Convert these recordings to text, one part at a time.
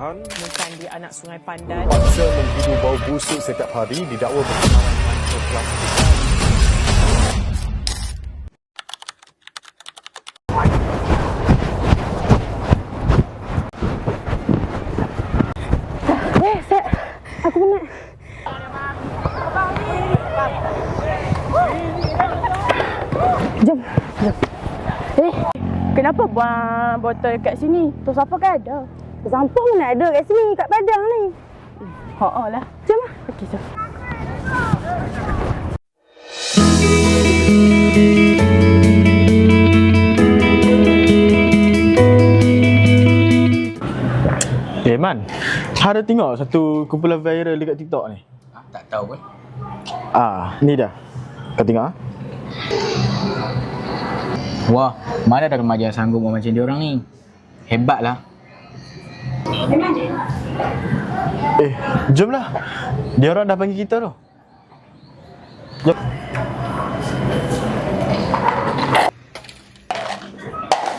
Pembunuhan. Bukan di anak Sungai Pandan. Paksa menghidu bau busuk setiap hari didakwa berkenaan plastik. Set. Aku penat. Jom. Kenapa buang botol kat sini? Tos apa kan ada? Sampah mana ada kat sini, kat padang ni. Lah. Jom lah. Okey, jom. Man, ada tengok satu kumpulan viral dekat TikTok ni? Tak tahu pun. Ni dah. Kau tengok ah. Wah, mana ada remaja yang sanggup buat macam dia orang ni. Hebatlah. Jomlah. Dia orang dah panggil kita tu. Jom.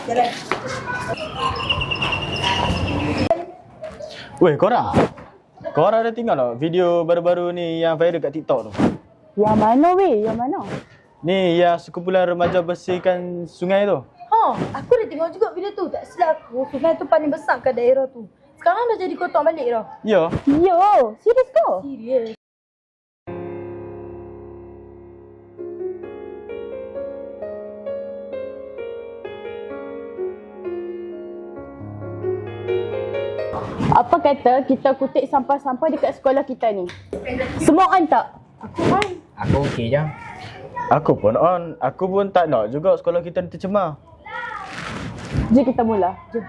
Jalan. Weh, korang ada tengok tak video baru-baru ni yang viral kat TikTok tu? Yang mana weh? Yang mana? Ni yang sekumpulan remaja bersihkan sungai tu. Aku dah tengok juga video tu. Tak silap aku, sungai tu paling besar kat daerah tu. Sekarang dah jadi kotor balik dah. Ya. Yo, serius ke? Serius. Apa kata kita kutip sampah-sampah dekat sekolah kita ni? Semua on tak? Aku okey je. Aku pun on. Aku pun tak nak juga sekolah kita tercemar. Jom kita mula. Jom.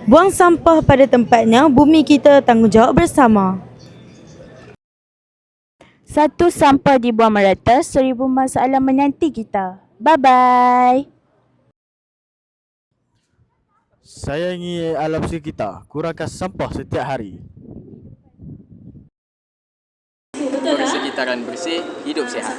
Buang sampah pada tempatnya, bumi kita tanggungjawab bersama. Satu sampah dibuang merata, 1000 masalah menanti kita. Bye-bye. Sayangi alam sekitar. Kurangkan sampah setiap hari. Persekitaran bersih, hidup sihat.